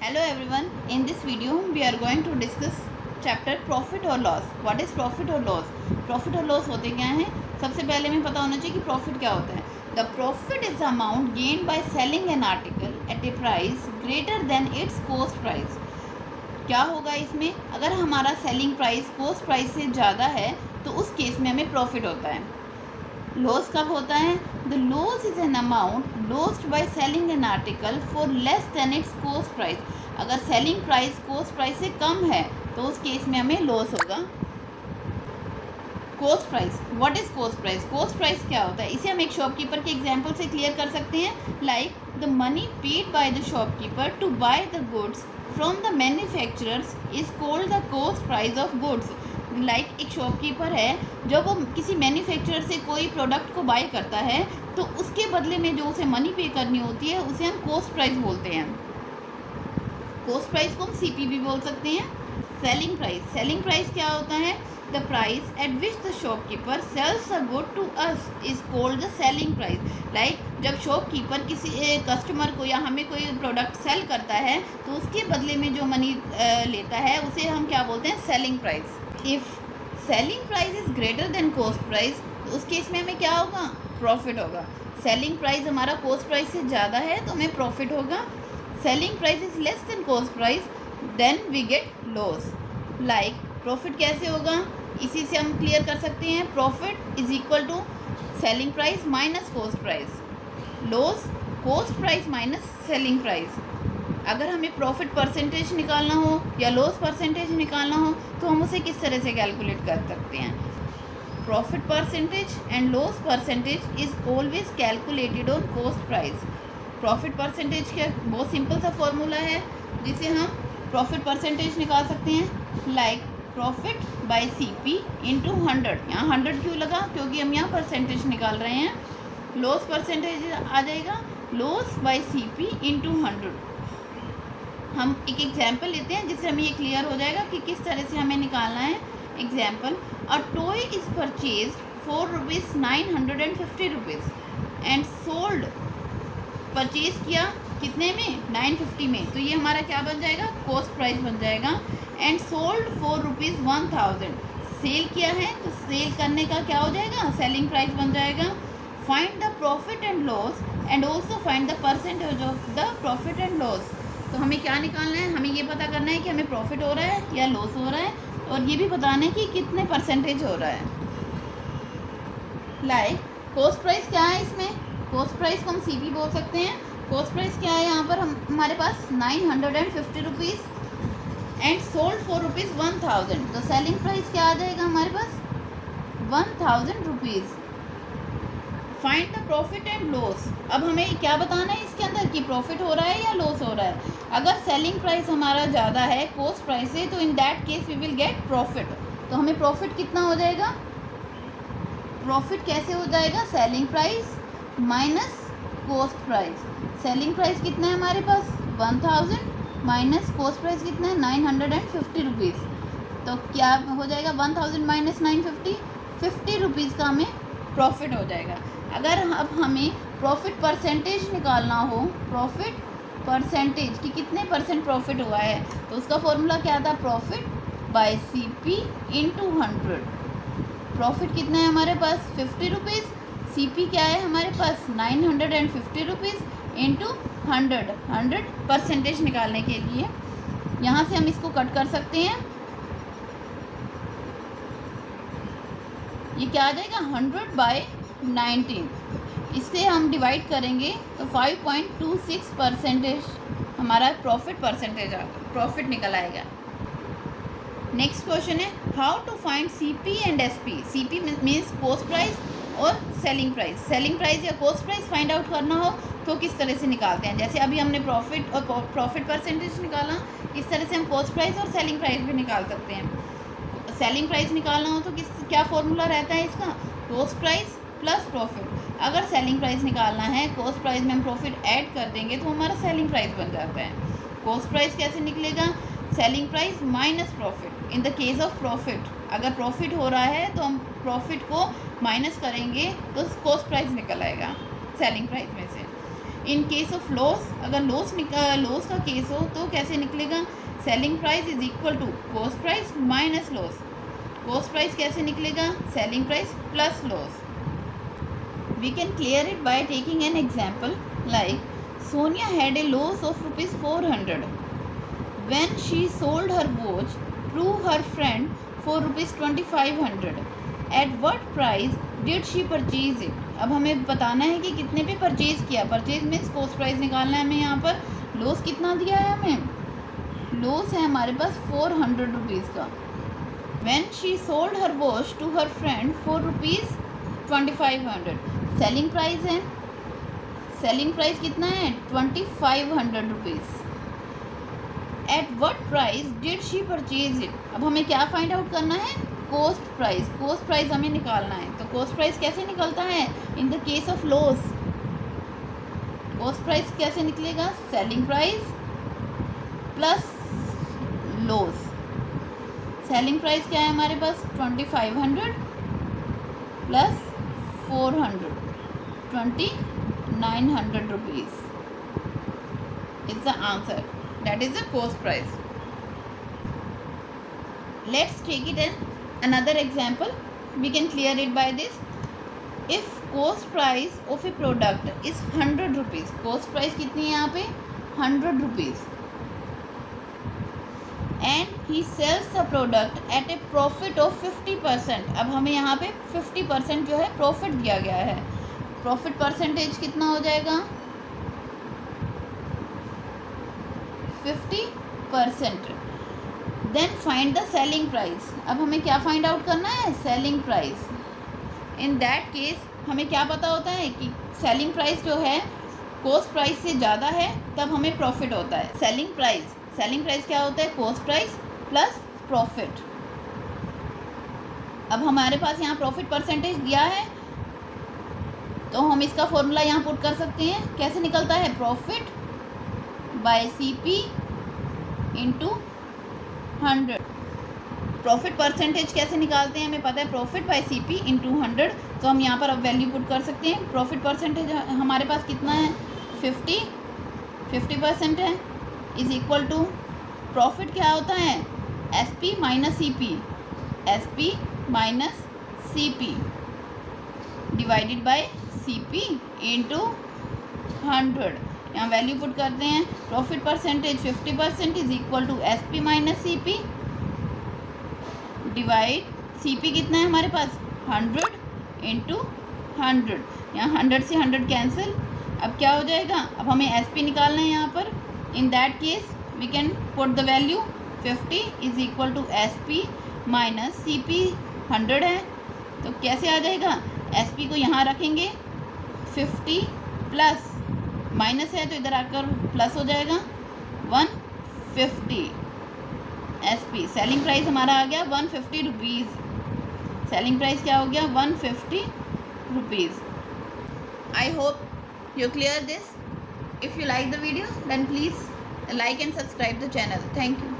Hello everyone, in this video we are going to discuss chapter profit or loss. What is profit or loss? Profit और loss होते क्या हैं? सबसे पहले हमें पता होना चाहिए कि profit क्या होता है. The profit is the amount gained by selling an article at a price greater than its cost price. क्या होगा इसमें? अगर हमारा सेलिंग प्राइस कोस्ट प्राइस से ज़्यादा है तो उस केस में हमें प्रॉफिट होता है. लॉस कब होता है? The loss is an amount lost by selling an article for less than it's coast price. अगर सेलिंग प्राइस कोस्ट प्राइस से कम है तो उस केस में हमें लॉस होगा. Coast price, what is coast price? Coast price क्या होता है? इसे हम एक शॉपकीपर के एग्जांपल से क्लियर कर सकते हैं. Like the money paid by the shopkeeper to buy the goods from the manufacturers is called the cost price of goods. Like एक शॉपकीपर है, जब वो किसी मैन्युफैक्चरर से कोई प्रोडक्ट को बाय करता है तो उसके बदले में जो उसे मनी पे करनी होती है उसे हम कोस्ट प्राइस बोलते हैं. कोस्ट प्राइस को हम सीपी भी बोल सकते हैं. सेलिंग प्राइस, सेलिंग प्राइस क्या होता है? The price at which the shopkeeper sells a good to us is called the selling price. Like जब शॉपकीपर किसी कस्टमर को या हमें कोई प्रोडक्ट सेल करता है तो उसके बदले में जो मनी लेता है उसे हम क्या बोलते हैं? Selling price. If selling price is greater than cost price तो उस केस में हमें क्या होगा? प्रॉफिट होगा. सेलिंग प्राइस हमारा कोस्ट प्राइस से ज़्यादा है तो हमें प्रॉफिट होगा. Selling price is less than cost price then we get loss. Like profit कैसे होगा? इसी से हम क्लियर कर सकते हैं. Profit is equal to selling price minus cost price. Loss cost price minus selling price. अगर हमें प्रॉफिट परसेंटेज निकालना हो या लॉस परसेंटेज निकालना हो तो हम उसे किस तरह से कैलकुलेट कर सकते हैं? Profit percentage and loss percentage is always calculated on coast price. Profit percentage का बहुत सिंपल सा फॉर्मूला है जिसे हम प्रॉफिट परसेंटेज निकाल सकते हैं. Like profit by CP into 100. यहाँ 100 क्यों लगा? क्योंकि हम यहाँ परसेंटेज निकाल रहे हैं. लॉस परसेंटेज आ जाएगा लॉस बाय सीपी इंटू 100. हम एक एग्जाम्पल लेते हैं जिससे हमें ये क्लियर हो जाएगा कि किस तरह से हमें निकालना है. Example, a toy is purchase for rupees 950 rupees and sold. Purchase किया कितने में? 950 में. तो ये हमारा क्या बन जाएगा? कोस्ट प्राइस बन जाएगा. And sold for rupees 1000. Sell किया है तो सेल करने का क्या हो जाएगा? सेलिंग प्राइस बन जाएगा. Find the profit and loss and also find the percentage of the profit and loss. तो हमें क्या निकालना है? हमें ये पता करना है कि हमें प्रॉफिट हो रहा है या लॉस हो रहा है और ये भी बताना है कि कितने परसेंटेज हो रहा है. लाइक कोस्ट प्राइस क्या है? इसमें कोस्ट प्राइस को हम सीपी बोल सकते हैं. कोस्ट प्राइस क्या है? यहाँ पर हमारे पास 950 rupees and sold for rupees 1000. तो सेलिंग प्राइस क्या आ जाएगा हमारे पास? 1000 rupees. Find the profit and loss. अब हमें क्या बताना है इसके अंदर कि प्रॉफिट हो रहा है या लॉस हो रहा है. अगर सेलिंग प्राइस हमारा ज़्यादा है कोस्ट प्राइस से तो in that case we will get profit. तो हमें प्रॉफिट कितना हो जाएगा? प्रॉफिट कैसे हो जाएगा? Selling price minus cost price. Selling price कितना है हमारे पास? 1000 माइनस कोस्ट प्राइस कितना है? 950 रुपीज़. तो क्या हो जाएगा? 1000 माइनस 950, 50 रुपीज़ का हमें प्रॉफिट हो जाएगा. अगर अब हमें प्रॉफिट परसेंटेज निकालना हो, प्रॉफिट परसेंटेज कि कितने परसेंट प्रॉफिट हुआ है, तो उसका फॉर्मूला क्या था? Profit by CP into 100. Profit कितना है हमारे पास? 50 रुपीज़. सीपी क्या है हमारे पास? 950 रुपीज़ इंटू 100 परसेंटेज निकालने के लिए यहाँ से हम इसको कट कर सकते हैं. ये क्या आ जाएगा? 100 बाय 19. इससे हम डिवाइड करेंगे तो 5.26 परसेंटेज हमारा प्रॉफिट परसेंटेज प्रॉफिट निकल आएगा. नेक्स्ट क्वेश्चन है how to find CP and SP. CP means cost price और सेलिंग प्राइस. सेलिंग प्राइस या कोस्ट प्राइस फाइंड आउट करना हो तो किस तरह से निकालते हैं? जैसे अभी हमने प्रॉफिट और प्रॉफिट परसेंटेज निकाला, इस तरह से हम कोस्ट प्राइस और सेलिंग प्राइस भी निकाल सकते हैं. सेलिंग प्राइस निकालना हो तो क्या फॉर्मूला रहता है इसका? Coast price plus profit. अगर सेलिंग प्राइस निकालना है कोस्ट प्राइस में हम प्रॉफिट ऐड कर देंगे तो हमारा सेलिंग प्राइस बन जाता है. कोस्ट प्राइस कैसे निकलेगा? Selling price minus profit. In the case of profit, अगर प्रॉफिट हो रहा है तो हम प्रॉफिट को माइनस करेंगे तो कोस्ट प्राइस निकल आएगा सेलिंग प्राइस में से. इन केस ऑफ लॉस, अगर लॉस का केस हो तो कैसे निकलेगा? Selling price is equal to cost price minus loss. Cost price कैसे निकलेगा? Selling price plus loss. We can clear it by taking an example like Sonia had a loss of rupees 400 when she sold her watch to her friend for rupees 2500. At what price did she purchase it? अब हमें बताना है कि कितने पे purchase किया। Purchase means cost price निकालना है हमें। यहाँ पर लॉस कितना दिया है हमें? लॉस है हमारे पास 400 रुपीज़ का। When she sold her watch to her friend for rupees 2500. Selling price है, सेलिंग प्राइस कितना है? 2500 rupees. At what price did she purchase it? अब हमें क्या फाइंड आउट करना है? Cost price. कॉस्ट प्राइस हमें निकालना है। तो कॉस्ट प्राइस कैसे निकलता है in the case of loss? Cost price कैसे निकलेगा? Selling price plus loss. Selling price क्या है हमारे पास? 2500 plus 400, 2900 rupees is the answer. That is the cost price. Let's take it in another example. We can clear it by this. If cost price of a product is 100 rupees, cost price कितनी है यहाँ पे? 100 rupees. And he sells the product at a profit of 50%. अब हमें यहाँ पे 50% जो है प्रॉफिट दिया गया है। प्रॉफिट परसेंटेज कितना हो जाएगा? 50%. Then find the selling price. अब हमें क्या फाइंड आउट करना है? Selling price. In that case हमें क्या पता होता है कि सेलिंग प्राइस जो है कॉस्ट प्राइस से ज़्यादा है तब हमें प्रॉफिट होता है। सेलिंग प्राइस क्या होता है? Cost price plus profit. अब हमारे पास यहाँ प्रॉफिट परसेंटेज दिया है तो हम इसका फॉर्मूला यहाँ पुट कर सकते हैं। कैसे निकलता है? Profit by CP into 100। Profit percentage कैसे निकालते हैं? हमें पता है प्रॉफिट बाय सीपी इंटू 100। तो हम यहाँ पर अब वैल्यू पुट कर सकते हैं। प्रॉफिट परसेंटेज हमारे पास कितना है? 50% है, इज इक्वल टू प्रॉफिट क्या होता है? SP minus CP, SP minus CP divided by CP into 100। यहाँ वैल्यू पुट करते हैं। Profit percentage 50% is equal to SP minus CP divide CP कितना है हमारे पास? 100 इंटू 100। यहाँ 100 से 100 कैंसिल। अब क्या हो जाएगा? अब हमें एसपी निकालना है यहाँ पर। In that case we can put the value 50 is equal to SP minus CP 100 है। तो कैसे आ जाएगा? एसपी को यहाँ रखेंगे 50 प्लस माइनस है तो इधर आकर प्लस हो जाएगा 150 एसपी। सेलिंग प्राइस हमारा आ गया 150 रुपीज़। सेलिंग प्राइस क्या हो गया? 150 rupees. I hope you clear this. If you like the video then please like and subscribe the channel. Thank you.